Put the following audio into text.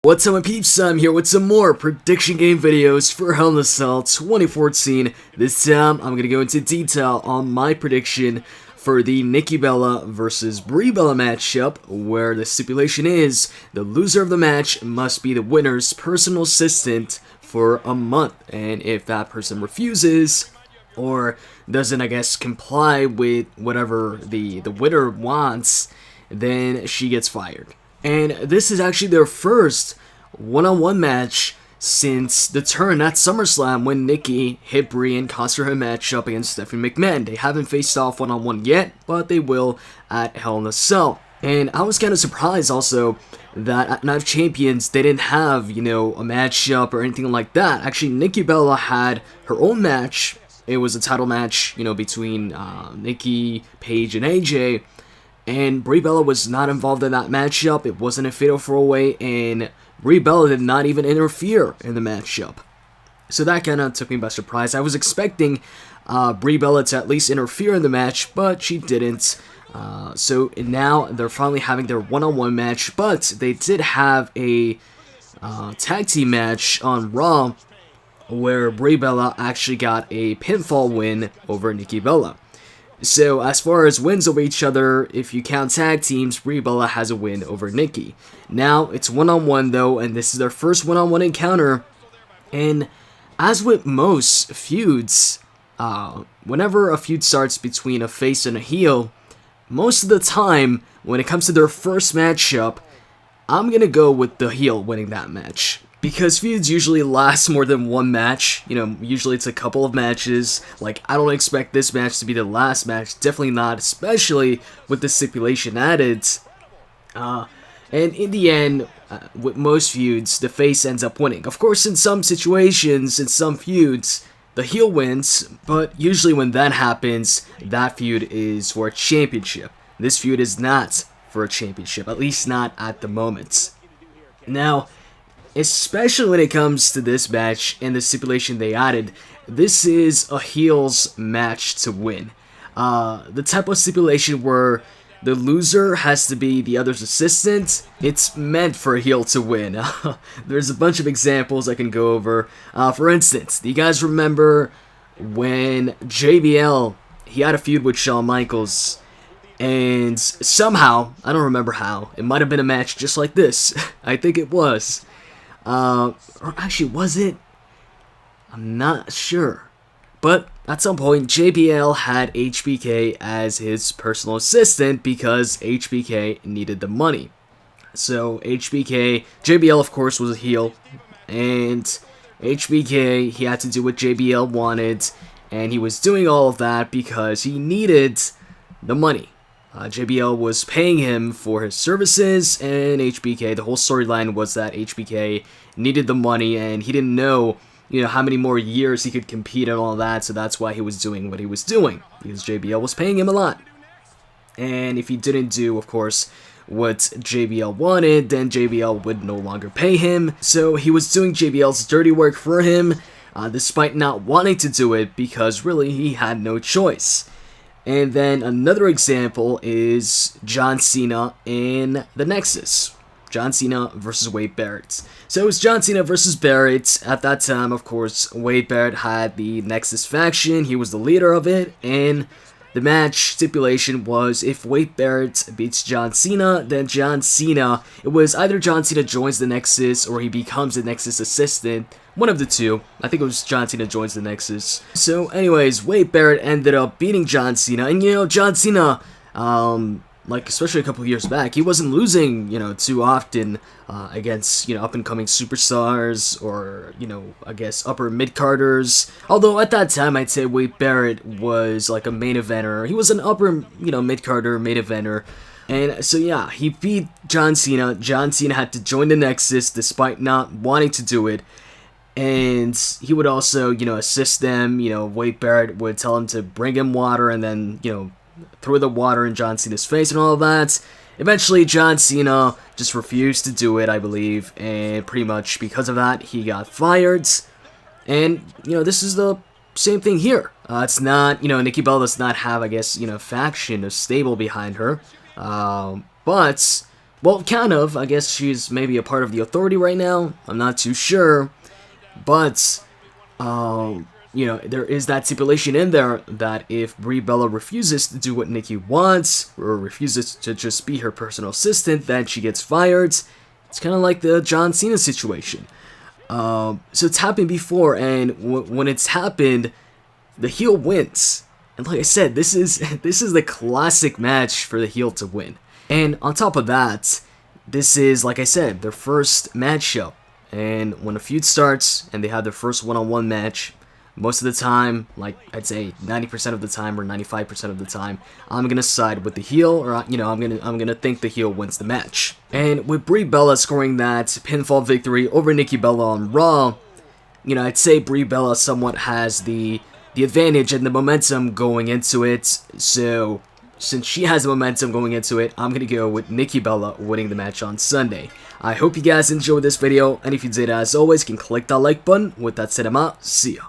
What's up my peeps, I'm here with some more prediction game videos for Hell in a Cell 2014. This time, I'm going to go into detail on my prediction for the Nikki Bella versus Brie Bella matchup, where the stipulation is, the loser of the match must be the winner's personal assistant for a month, and if that person refuses, or doesn't, I guess, comply with whatever the winner wants, then she gets fired. And this is actually their first one-on-one match since the turn at SummerSlam when Nikki hit Brie and cost her a matchup against Stephanie McMahon. They haven't faced off one-on-one yet, but they will at Hell in a Cell. And I was kind of surprised also that at Night of Champions they didn't have, a matchup or anything like that. Actually, Nikki Bella had her own match. It was a title match, between Nikki, Paige, and AJ. And Brie Bella was not involved in that matchup. It wasn't a fatal 4-way, and Brie Bella did not even interfere in the matchup. So that kind of took me by surprise. I was expecting Brie Bella to at least interfere in the match, but she didn't. So now they're finally having their one-on-one match, but they did have a tag team match on Raw where Brie Bella actually got a pinfall win over Nikki Bella. So, as far as wins over each other, if you count tag teams, Brie Bella has a win over Nikki. Now, it's one-on-one though, and this is their first one-on-one encounter. And as with most feuds, whenever a feud starts between a face and a heel, most of the time, when it comes to their first matchup, I'm gonna go with the heel winning that match. Because feuds usually last more than one match, usually it's a couple of matches. Like, I don't expect this match to be the last match, definitely not, especially with the stipulation added. And in the end, with most feuds, the face ends up winning. Of course, in some situations, in some feuds, the heel wins, but usually when that happens, that feud is for a championship. This feud is not for a championship, at least not at the moment. Now, especially when it comes to this match and the stipulation they added, this is a heel's match to win. The type of stipulation where the loser has to be the other's assistant, it's meant for a heel to win. There's a bunch of examples I can go over. For instance, do you guys remember when JBL, he had a feud with Shawn Michaels, and somehow, I don't remember how, it might have been a match just like this. I think it was. Or actually, was it? I'm not sure. But at some point, JBL had HBK as his personal assistant because HBK needed the money. So JBL of course was a heel, and HBK, he had to do what JBL wanted, and he was doing all of that because he needed the money. JBL was paying him for his services, and HBK, the whole storyline was that HBK needed the money, and he didn't know, how many more years he could compete and all that, so that's why he was doing what he was doing, because JBL was paying him a lot. And if he didn't do, of course, what JBL wanted, then JBL would no longer pay him, so he was doing JBL's dirty work for him, despite not wanting to do it, because really he had no choice. And then another example is John Cena in the Nexus. John Cena versus Wade Barrett. So it was John Cena versus Barrett. At that time, of course, Wade Barrett had the Nexus faction. He was the leader of it. And the match stipulation was if Wade Barrett beats John Cena, then John Cena, it was either John Cena joins the Nexus or he becomes the Nexus assistant. One of the two. I think it was John Cena joins the Nexus. So anyways, Wade Barrett ended up beating John Cena. And John Cena, especially a couple years back, he wasn't losing, too often against, up-and-coming superstars or, I guess upper mid-carders. Although at that time, I'd say Wade Barrett was like a main eventer. He was an upper, mid-carder, main eventer. And so yeah, he beat John Cena. John Cena had to join the Nexus despite not wanting to do it. And he would also, assist them. Wade Barrett would tell him to bring him water and then, throw the water in John Cena's face and all that. Eventually, John Cena just refused to do it, I believe, and pretty much because of that, he got fired. And, this is the same thing here. It's not, Nikki Bella does not have, I guess, faction or stable behind her. But Well, kind of. I guess she's maybe a part of the Authority right now. I'm not too sure. But, you know, there is that stipulation in there that if Brie Bella refuses to do what Nikki wants, or refuses to just be her personal assistant, then she gets fired. It's kind of like the John Cena situation. So it's happened before, and when it's happened, the heel wins. And like I said, this is the classic match for the heel to win. And on top of that, this is, like I said, their first matchup. And when a feud starts and they have their first one-on-one match, most of the time, like I'd say 90% of the time or 95% of the time, I'm gonna side with the heel, or you know, I'm gonna think the heel wins the match. And with Brie Bella scoring that pinfall victory over Nikki Bella on Raw, you know, I'd say Brie Bella somewhat has the advantage and the momentum going into it. So since she has the momentum going into it, I'm gonna go with Nikki Bella winning the match on Sunday. I hope you guys enjoyed this video, and if you did, as always, you can click that like button. With that said, I'm out. See ya.